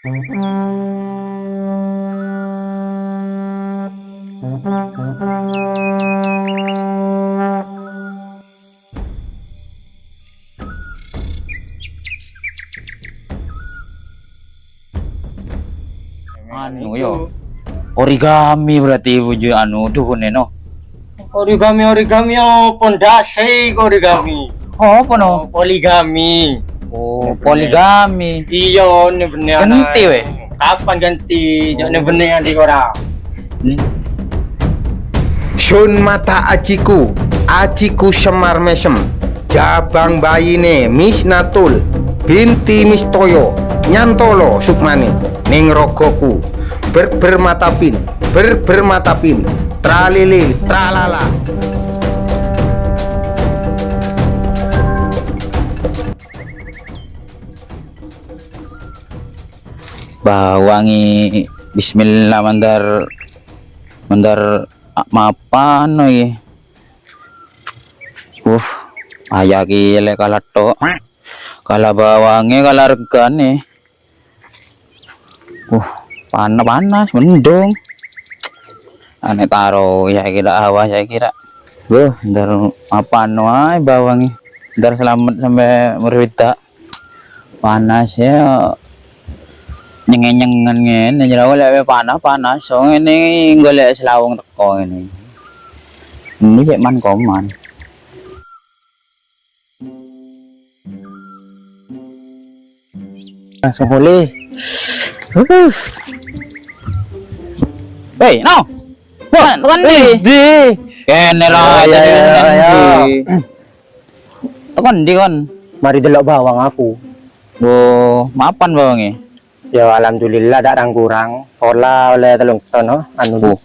Anu yo. Origami berarti buju anu dukune no. Origami apa ndase origami? Oh, apa no? Poligami. Oh, poligami. Iya, ne bener. Ganti we. Kapan ganti? Jane bener di ora. Sun mata aciku Semar Mesem, jabang bayine Misnatul, binti Mistoyo, nyantolo Sukmani, ning rogoku, bermatapin, tralili, tralala. Bawangi bismillah mandar mapan oi. Ayaki le kalato. Kala bawangi kala regane. Panas mendung. Ane taro ya kira awas saya kira. Ndar mapan wae bawangi. Ndar selamat sampai merwita. Panas ya. Nyengengan ngene jero lek panas so ngene golek selawung teko ngene. Ini cek man koman. Langsung boleh. Hei, no. Tekan di. Kene lah Ya. Tekan di kon. Mari delok bawang aku. Mapan bawange. Ya alhamdulillah dak kurang. Olah oleh 3 ton no. Anu.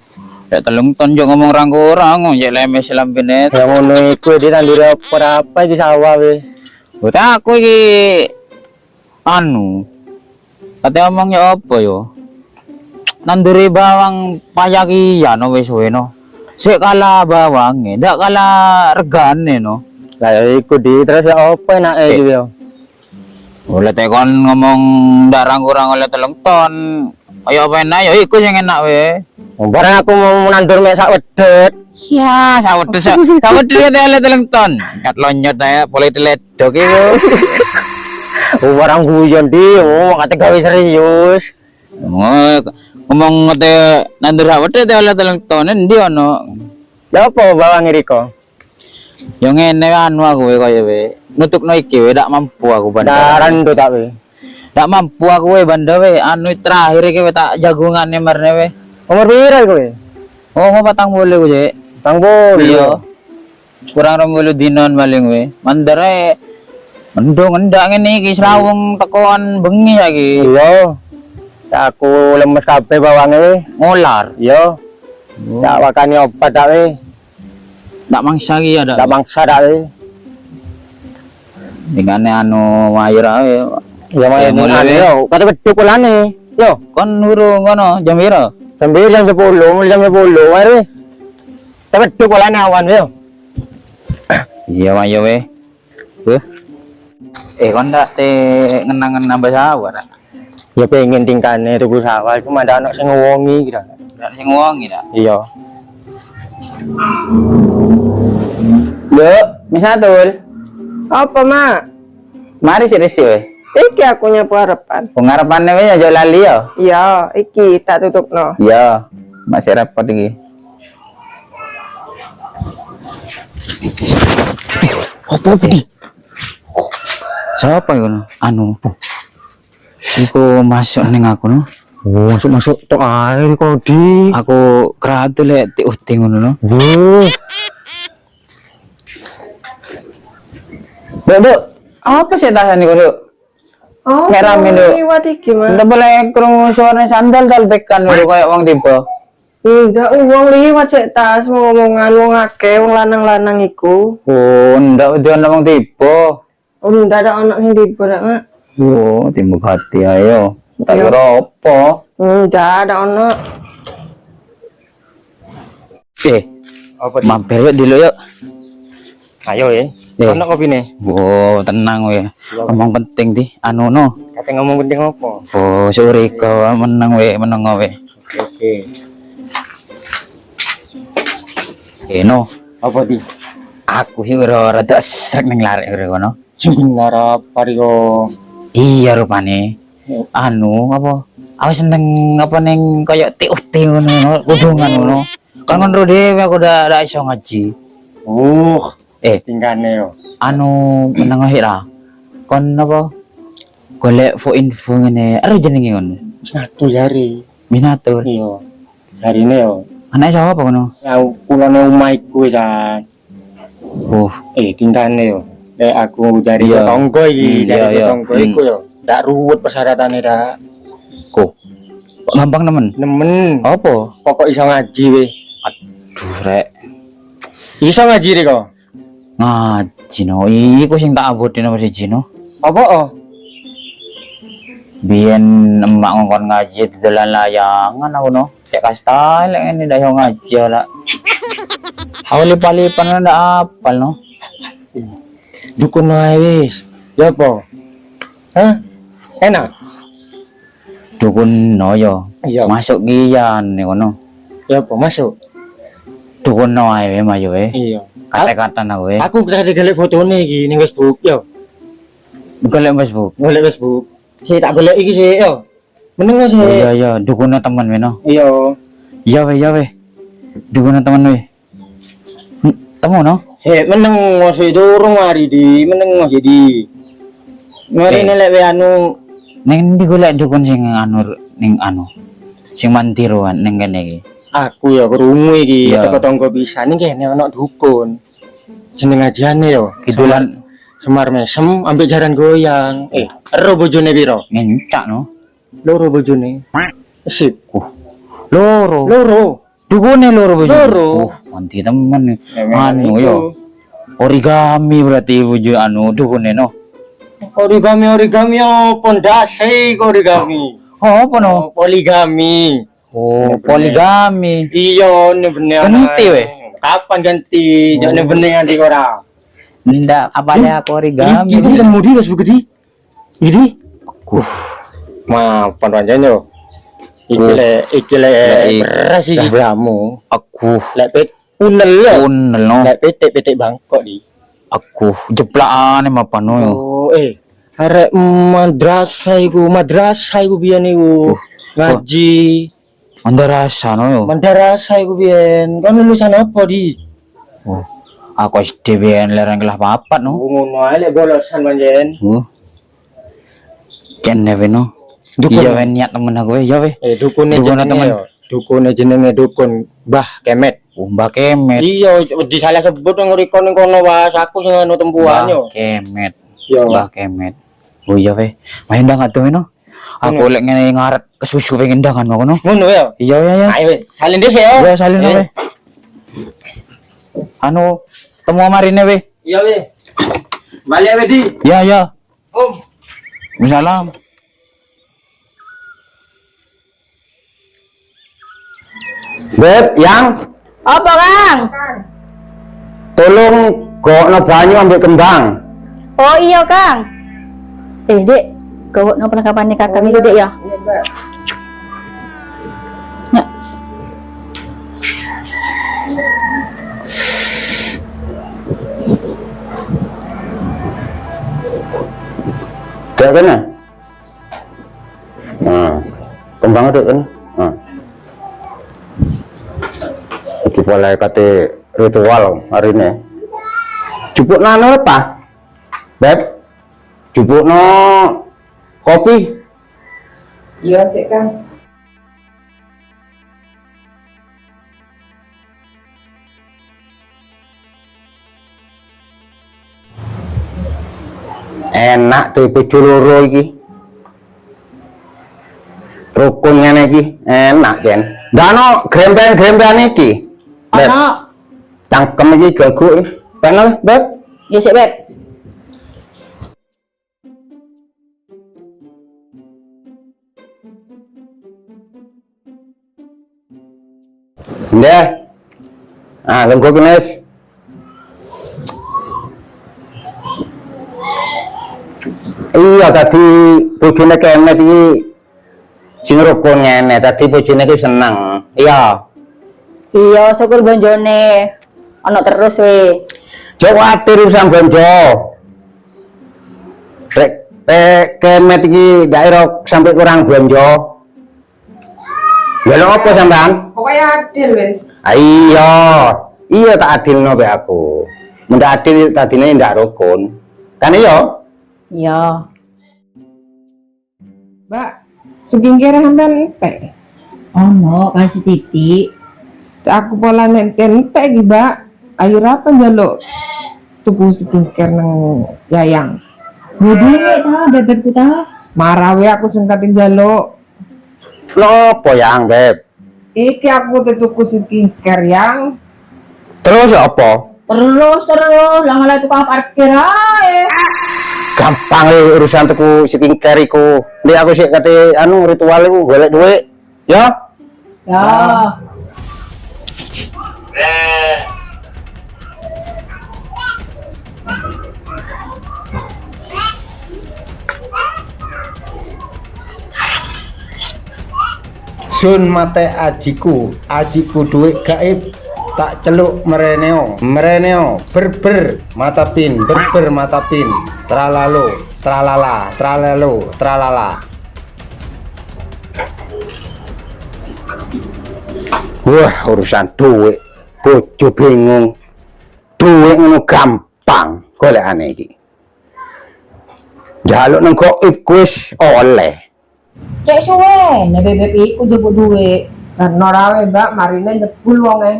Ya 3 ton yo ngomong kurang, ya lemes lambene. Ya ngono iku ditanduri apa di sawah we. Udah aku iki anu. Kate omongnya apa yo? Nanduri bawang payaki ya no wis we no. Sik kala bawange, ndak kala regane no. Lah iku di terus ya apa enake iki yo. Oleh tekon ngomong ndak kurang oleh 3 ton. Ayo apa enak yo iku sing enak we. Barang aku mau nandur mek sak wedet. Ya, sawedhe sawedhe oleh 3 ton. Kat lonyot ae boleh diledok iku. Barang guyon di, kate gawe serius. Ngomong ngete nandur sawedhe oleh 3 ton endi ono. Ya apa bawang riko? Yo ngene anu aku kaya we. Nutukno iki we ndak mampu aku banda. Daran to tak we. Ndak mampu aku we banda we. Anu terakhir iki we tak jagungane marne we. Umur pira kowe? Oh, mau 40 ku, Cek. 40. Iya. Kurang 20 dinon maling we. Mandare mendung endak ngene iki selawung tekoan bengi lagi. Iya. Aku lemes kabeh bawange we. Ngolar. Iya. Tak wakani obat tak we. Ndak mangsa iki ada. Tak mangsa tak we. Dingane anu mayur ae. Ya main anu yo, kate wedhus kulane. Yo, Kon huru ngono jam pira? sambil jam 10, wae we. Tak wedhus kulane awan yo. Iya ayo we. Kon ndak te ngenangan nambah sawah. Ya pengen tingkane tuku sawah, cuma ndak ana sing ngewongi kira. Ndak sing wongi dak. Iya. Lho, misatul. Apa, Mak? Mari sih we. Iki aku nyapu harapan. Pengarepane we aja lali yo. Iya, iki tak tutupno. Iya, masih repot iki. Apa ini? Siapa itu? Anu. Iku masuk ning aku no. Oh, masuk tok ae kok di. Aku keratu lek diuting ngono no. Duk, apa sih tasan iku, Duk? Oh, Merah, Mendo. liwat iki, Mak. Ndak boleh krungu suara sandal dalbekan lho koyo wong tiba. Enggak, wong liwat sik tas ngomongan wong akeh, wong lanang-lanang iku. Oh, ndak udah wong tiba. Oh, ndak ada anak sing tiba dak, Mak. Oh, timbuk hati ayo. Tak Iya. kira apa? Ndak ada anak. Apa mampir yuk dulu yuk. Ayo, Eh. Ono kopi nih. Oh, tenang we. Ngomong penting di anu no. Kate ngomong penting apa? Oh, sore kau menang we. Oke. No. Apa di? Aku sih ora rada srek ning lare kono. Sing ngarep pario. Iya rupane. Anu apa? Aku seneng apa ning koyo TUT ngono, kudungan ngono. Kan ngono dhewe aku udah iso ngaji. Tingkane yo. Anu meneng wae ra. Kon apa? Golek info ngene. Are jenenge ngono. Wis natul yari. Minatur. Iya. Jarine yo. Anake sapa ngono? Ya kulone omah iku jan. Oh, Tingkane yo. Aku cari Iya. tonggo iki, Iya, cari iya. tonggo iku yo. Ndak ruwet persyaratannya dak. kok gampang nemen. Nemen. Apa? Pokok iso ngaji we. Duh, rek. Iso ngaji rek kok. Ngaji no. Iku sing tak abote nomor 1 no. Apa oh? Biyen emak ngongkon ngaji dolan layangan aku no. Cek kasta lek ngene ndak iso ngaji lah. Aku lipan ndak apal no. Dukun wae wis. Ya apa? Hah? Enak. Dukun no yo. Iya. Masuk giyan ngono. Ya apa masuk? Dukun no ae mayo we. Iya. Kate-katan aku we. Aku tadi golek fotone iki ning Facebook yo. Golek Facebook. Golek Facebook. Si tak golek iki sih yo. Meneng sih. Oh, iya, dukunnya teman we no. Iya. Iya we. Dukunnya teman we. Temu no? Meneng masih durung mari di, meneng masih di. Mari nelek we anu. Neng ndi golek dukun sing anu sing mantiruan ning kene iki. Aku ya krungu iki Iya. teko tonggo bisa ning kene ana dukun. Jeneng ajane yo. Kidulan Semar Mesem ambek jaran goyang. Ero bojone piro? ngencak no. Loro bojone. Sip. Loro. Loro. Dukune loro bojo. Loro. Manti temen. Anu Anu yo. Origami berarti bojo anu dukune no. Origami apa ndase origami? Oh, apa no? Poligami. Oh, poligami. Iya, ini bener. Ganti, weh. Kapan ganti? Jangan bener ganti ora. Ndak apa ya aku origami. Ini kan mudi wis begede. Ini. Maafan pancen yo. Iki le beras iki bramu. Aku Lek pet unel yo. unel no. Lek petik-petik bangkok di. Aku jeplakane mapan no yo. Oh, arek madrasah iku biyen iku. Ngaji. Andarasa no yo. Madrasah iku biyen. Kan lulusan apa di? Oh. Aku SD biyen lereng kelas 4 no. Ngono ae lek bolosan panjen. Kene we no. Dukun. Iya we niat temen aku we, ya we. Dukune Dukune jenenge temen. yo. Dukune jenenge dukun Mbah Kemet. Mbak Kemet. Iya, di salah sebut nang riko ning kono was aku sing anu tempuan yo. Mbak Kemet. Yo. Mbak Kemet. Oh iya we. Main ndang atuh we no. Aku lek ngene ngarep kesusu pengen ndangan mau no. Ngono yo. Iya ya. Ayo we, salin dhisik yo. Ya salin we. Anu temu marine we. Iya we. Balik we di. Ya ya. Om. Salam. Beb, yang Apa, Kang? tolong gokno banyu ambil kembang. Oh iya, Kang. Dek, kau no perlengkapannya kakak itu, Dek ya? Ya. Kayak kan? Nah, kembang ada kan? Nah. Iki mulai kate ritual hari ini. Jupuk nano apa? Beb, jupuk no kopi. Iya sih Kang. Enak tuh bojo loro iki. Rukun ngene iki, enak ken. Dano gremben-gremben iki. Beb, Ono. cangkem iki gaguk. Pengen, Beb? Ya sik, Beb. Nggih. Ah, lengko kenes. iya tadi bojone kemet iki sing rukun ngene, tadi bojone ku seneng. Iya. Iya, syukur bonjone. Ono terus we. Jok kuwatir urusan bonjo. Rek kemet iki daerah sampai kurang bonjo. Ya lho apa sampean? Pokoknya adil wis. Iya. Iya tak adilno be aku. Mendak adil tadine ndak rukun. Kan iya? Iya. Mbak, skincare sampean entek. Ono kasih titik. Aku pola nenten entek iki, Mbak. Ayo apa njaluk tuku skincare nang Yayang. Budi ta bebekku ta. Marah we aku sing kate njaluk. Lho apa yang, Beb? Iki aku tuku skincare yang Terus ya apa? Terus lah malah tukang parkir ae. Gampang urusan tuku skincare iku. Nek aku sik kate anu ritual iku golek duit. Ya? Ya. Sun mate ajiku duit gaib tak celuk mereneo berber mata pin tralalo tralala. Wah, urusan duit. Bojo bingung. Duit ngono gampang golekane iki. Jaluk nang gaib wis oleh. Cek suwe, nek bebek iku njupuk duit. karena rawe Mbak marine nyebul wonge.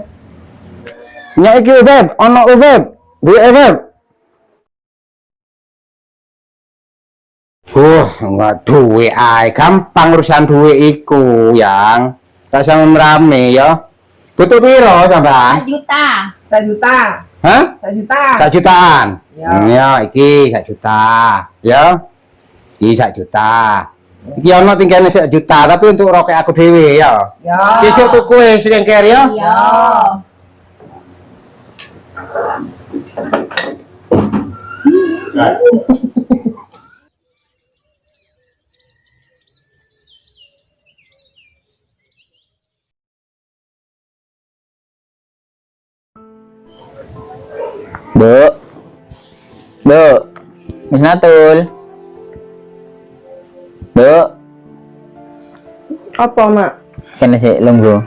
Nya iki Beb, ono Beb. Duit Beb. Enggak duit ae, gampang urusan duit iku, yang. Tak sama rame ya. Butuh piro sampean? 1 juta. 1 juta. Hah? 1 juta. 1 jutaan. Ya. Ya, iki 1 juta. Ya. Iki 1 juta. Iki ono tinggalnya 1 juta, tapi untuk rokek aku dhewe ya. Ya. Besok tuku skincare ya. Iya. Bu, Miss Natul. Bu, Apa, Mak? kene sik lungguh.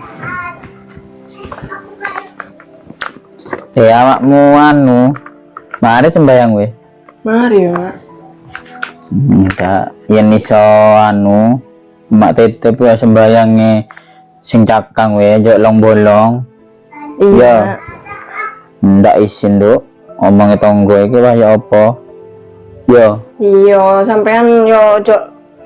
Awakmu anu, mari sembayang we. Mari, Mak. Enggak, yen iso anu, mak tetep ya sembayange sing cakang we, jok long bolong. Iya. Iya. Mak. Ndak isin, Duk. Omonge tonggo iki waya apa? Yo, Iya, sampean yo ojo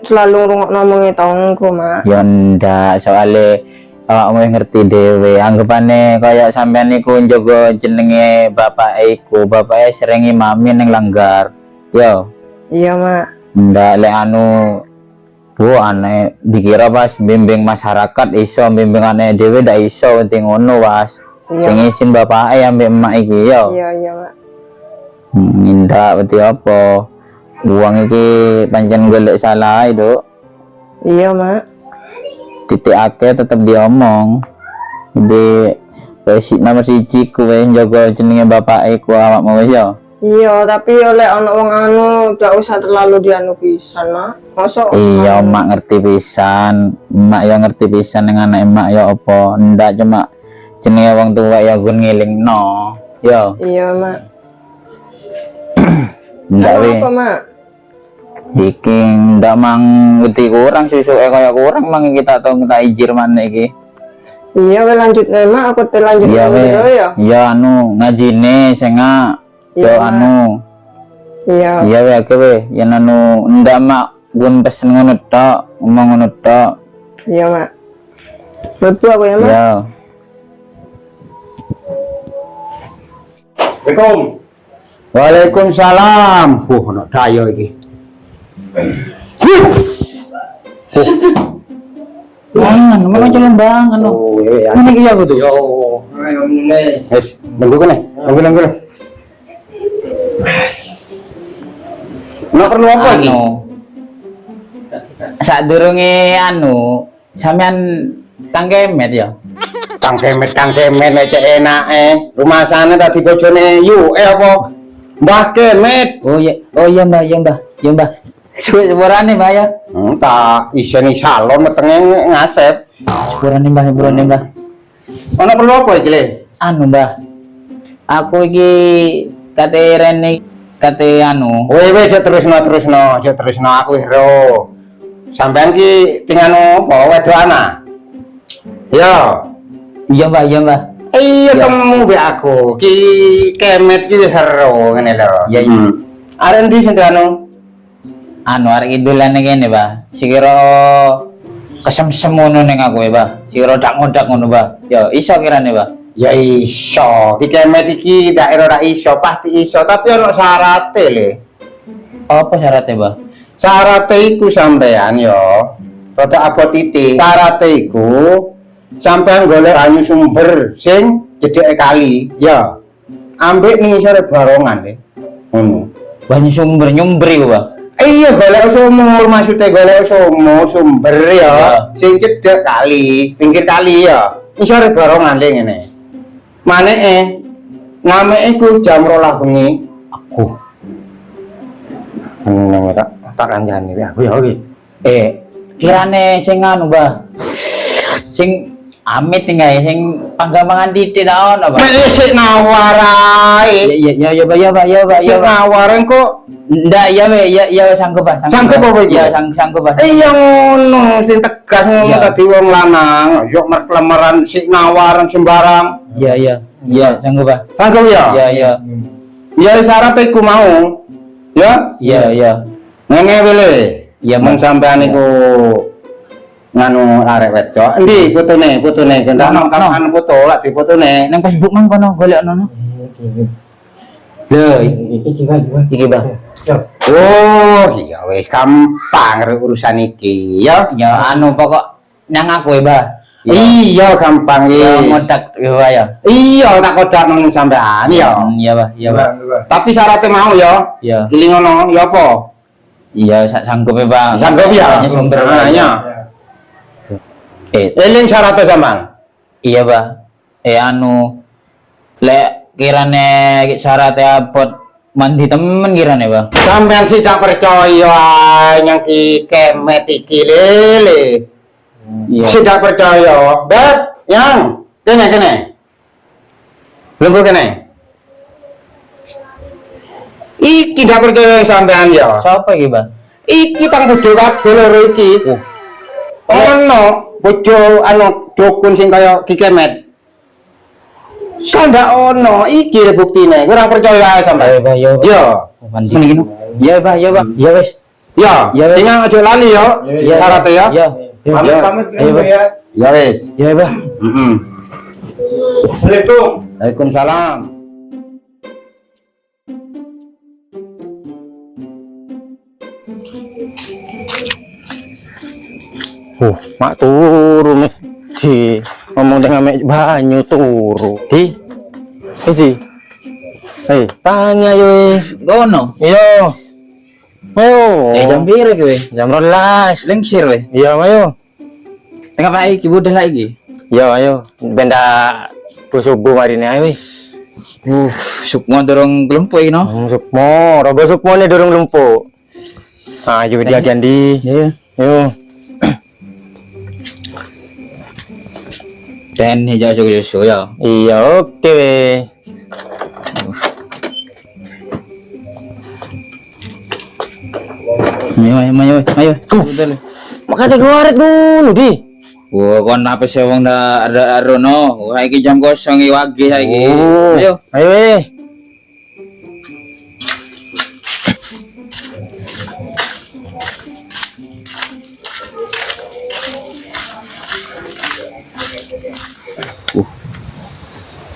selalu ngrungokno omonge tonggo, Mak. ya ndak soale awakmu ngerti dhewe. Anggapane kaya sampean iku njogo jenenge bapak iku, bapake sering imami ning langgar. Yo, Iya, Mak. ndak lek anu aneh dikira pas bimbing masyarakat iso, bimbing aneh dhewe ndak iso, penting ngono was. Iya. Sing isin bapake ambek emak iki yo. Iya, iya, Mak. Ndak berarti apa? Uang iki pancen golek salah ae, Duk. Iya, Mak. Titik akeh tetep diomong. Jadi wis nomor 1 kuwe njaga jenenge bapake ku awakmu wis ya. Iya, tapi oleh ono wong anu gak usah terlalu dianu pisan, Mak. Mosok Iya, mak ngerti pisan. Mak ya ngerti pisan dengan anak emak ya apa. Ndak cuma jenenge wong tua ya gun ngelingno. Yo, Iya, Mak. ndak we. Apa, Mak? Iki ndak mang gede kurang susuke kaya kurang mang kita tau kita ijir maneh iki. Iya, we lanjut nih, Mak. Aku te lanjut Iya we. dulu ya. Iya anu ngajine sengak. Jo Iya, Mak. anu. Iya. Iya we oke we. Yen anu ndak mak gun pesen ngono tok, ngomong ngono tok. Iya, Mak. Betul aku ya, Mak. Iya. Assalamualaikum. Waalaikumsalam. Ono dayo iki. Mau jalan bang anu. Oh, iya. Ini iki aku tuh. Yo. Wes, nunggu kene. Nunggu. Nggak perlu apa iki? Anu, Sadurunge anu sampean Kang Kemet ya. Kang Kemet nek cek enake. Rumah sana tadi bojone yu apa? Mbah Kemet. Oh iya Mbah, iya Mbah. Iya Mbah. Sepurane Mbah ya. Tak iseni salon metenge ngasep. Sepurane Mbah. Ono perlu apa iki, Le? Anu Mbah. Aku iki kate rene kate anu. Wis terusno aku ro. Sampean ki tinggal apa wedokana? Ya. Iya Mbah. Iya Ya. temu be aku. Ki Kemet ki hero ngene lho. Iya. Arep ndi sing anu? Anu arek idolane kene Mbah. Sikira kesem-sem ngono ning aku ya Mbah. Sikira dak-ngodak ngono Mbah. Ya iso kirane Mbah. Ya iso. Ki Kemet iki daerah ora iso, pasti iso, tapi ono syarate le. Apa syaratnya Mbah? Syarate iku sampean yo. Rada abot titik. Syarate iku sampean golek anyu sumber sing jedheke kali, ya. Ambek ning isore barongan le. Ngono. Banyu sumber nyumbri Mbah. Iya golek sumur maksudnya golek sumber ya. Ya. Sing cedhek kali, pinggir kali ya. Isore barongan le ngene. Maneke ngameke iku jam 12 bengi. Aku. Nang tak kancani aku ya iki. Kirane sing anu Mbah. Sing amit tinggal sing panggampangan titik ta ono Mbah. Sik nawar ae. Ya Mbah. Sik nawar engko Ndak ya sanggup Mbah. Sanggup apa iku? Ya sanggup Mbah. iya ngono sing tegas ngono Iya. tadi wong lanang, yo merklemeran sik nawaran sembarang. Iya sanggup Mbah. Sanggup ya? Iya. Ya syarat iku mau. Ya? Iya. Ngene wele. Iya, men Mas. sampean iku nganu arek wedok. Endi fotone? Kendak No. kan foto lak dipotone. Nang Facebook mang kono golekno. Lho, iki Mbah. Oh, iya wis gampang rek urusan iki, ya. Ya anu pokok nang aku ya Mbah. Iya gampang Ya wis. ngodak ya Mbah ya. Iya tak kodak nang sampean ya. Iya Mbah. Tapi syaratnya mau ya. Iya. Giling ngono ya apa? Iya sanggup ya Bang. Sanggup ya? Banyak sumber. Ah, ya. Eling syaratnya sampean. Iya Mbah. Anu lek kirane syaratnya abot mandi temen kirane Bang. Sampean sih tak percaya yang ki Kemet iki lele. Iya. Tidak percaya. Beb, yang kene. Lembu kene. Iki tidak percaya sampean ya. Siapa iki Bang? Iki tang bojo kabeh loro iki. Oh. Ono bojo anu dukun sing kaya Ki Kemet. Sanda ono iki le buktine. Ora percaya ae sampean. Mbah ya. Yo. Mandi gini. Iya Bang. Ya wis. Ya, Ya, wes. sing aja lali yo. Iya. Syaratnya ya. Iya. Pamit Ayo, Bang. ya. Ya wis. Ya Bang. Heeh. Assalamualaikum. Waalaikumsalam. Mak turu nih. Di ngomong dengan mek banyu turu. Di. Tanya yo. Gono. Iyo. Ayo. Jam piro kowe? Jam 12. Lengsir we. Iya, ayo. Tengah pae iki budal lagi. Yo, ayo. Benda subuh mari nih ayo. Sukmo dorong kelompok iki no. Sukmo, robo sukmo nih durung lumpuh. Ah, yo dia gandi. Iya. Yo. Dan hijau susu ya. Iya, oke we. Ayo. Budal. Makanya keluarit dulu di. Wah, kon apa sih wong ada rono? Wah, iki jam kosong iki wage saiki. Oh. Ayo. Ayo we.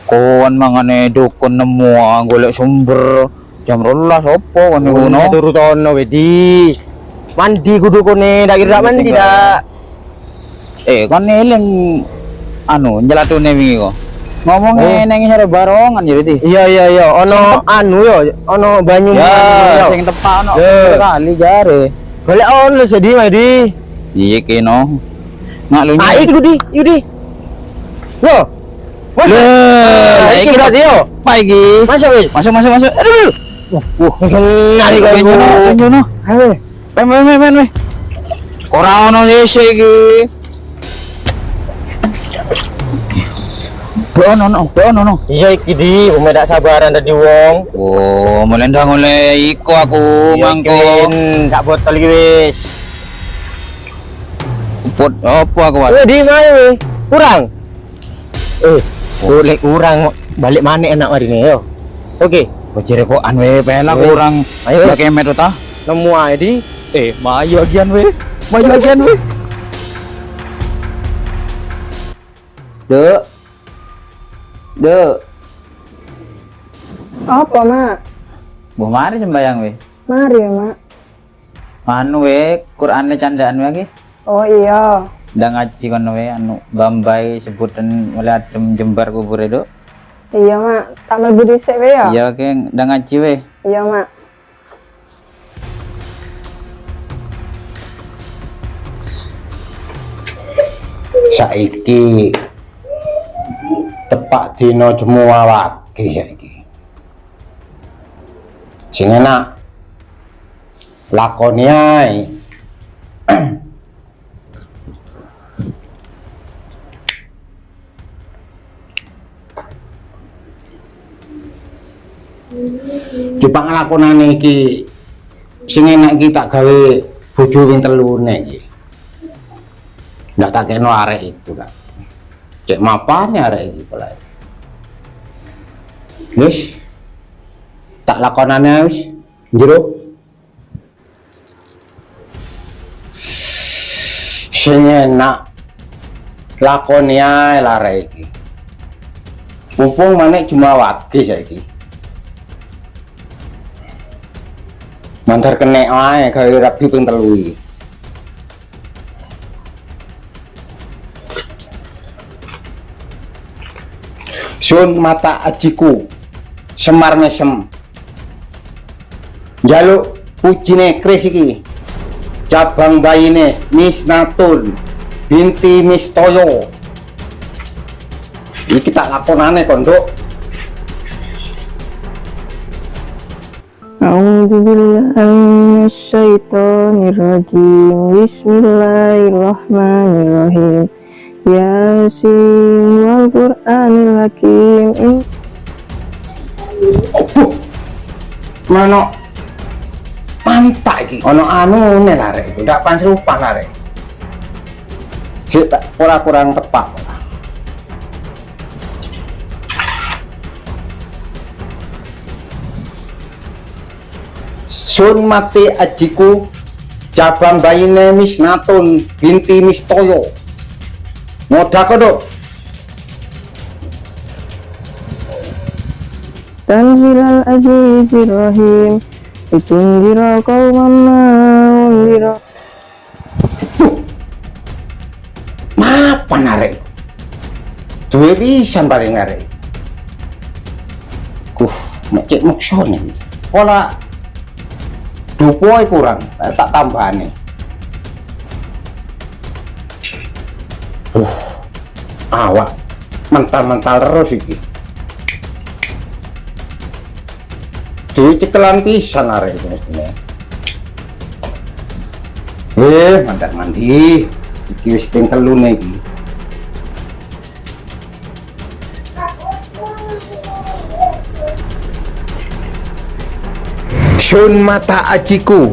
Kon mangane dukun nemu golek sumber jam 12 opo kon niku no? Turu tono we di. Mandi kudu kone, dak kira mandi dak. Kon eling anu nyelatune wingi kok. Ngomongnya nang isore barongan ya Di. Iya. Ono anu yo, ono banyu Ya, yo. sing tepak ono Ya. kali jare. Balik on lu sedih mah di. Iya keno. Nak lu. Ah iku di, yudi. Yo. Lah, iki berarti yo. Apa iki? Masuk wis. Masuk. Aduh. Kenal iki kau. Penjono. Ayo. Men. Ora ono sih iki. Ono. Iya iki di, umedak sabaran tadi wong. Oh, melendang oleh iku aku mangko. Tak botol iki wis. Put apa aku Pak? Weh di mana weh? Kurang. Boleh kurang balik mana enak hari ini yo. Oke. Bajire kok anwe pela kurang. Ayo, wes. Pakai metu ta? Nemu ae di. Mayu agian we. Dek. Apa, Mak? Mbah mari sembayang we. Mari, Mak. Anu we, Qur'ane candaan we iki. Oh iya. Ndang ngaji kono we anu Bambai sebutan oleh adem jembar kubur itu. Iya, Mak. Tak mlebu dhisik wae ya? Iya ke ndang ngaji we. Iya, Mak. Saiki tepak dina Jumuwawake saiki. Sing enak lakoni ae. Di panglakonane iki sing enak iki tak gawe bojo ping telune iki. Ndak tak kena arek itu kan. Cek mapane arek iki pula. Wis. Tak lakonane wis. Njero. Sing enak lakoni ae arek iki. Mumpung manek Jumawake saiki. Mantar kenek ae gawe rabi ping 3 iki. Sun mata ajiku Semar mesem njaluk pujine Kris iki cabang bayine Misnatun binti Mistoyo iki tak lakonane kondok. A'udzubillahi minasyaitonirrajim. Bismillahirrahmanirrahim. Yasin wal Qur'anil Hakim. Opo mano mantak iki ono anune larek iku ndak pansrupan larek sik tak ora kurang tepak. Sun mati ajiku cabang bayine Misnatun binti Mistoyo moda kodok. Tanzilal azizir rahim. Litunzira qauman ma unzira. Mapan arek duwe pisan paling arek macet maksone iki pola dupoe kurang tak tambahane. Awak mental-mental terus iki dicekelan pisan arek iki mestine. Mandat mandi iki wis ping 3 iki. Sun mata ajiku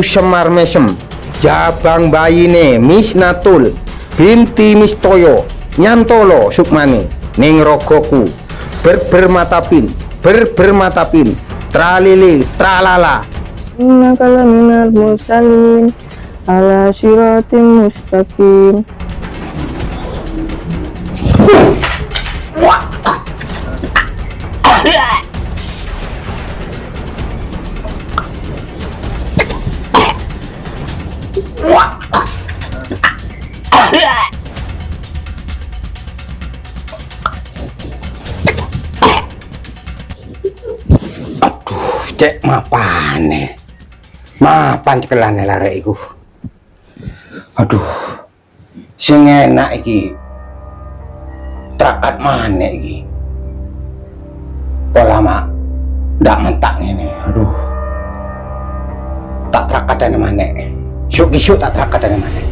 Semar mesem jabang bayine Misnatul binti Mistoyo nyantolo sukmane ning rogoku bermatapin tralili tralala. Innaka laminal mursalin ala siratim mustaqim. Cek mapane Mapan cekelane larek iku. Aduh. Sing enak iki. Trakat mana iki? Pola mak ndak mentak ngene. Aduh. Tak trakatane maneh. Syuk-syuk tak trakatane maneh.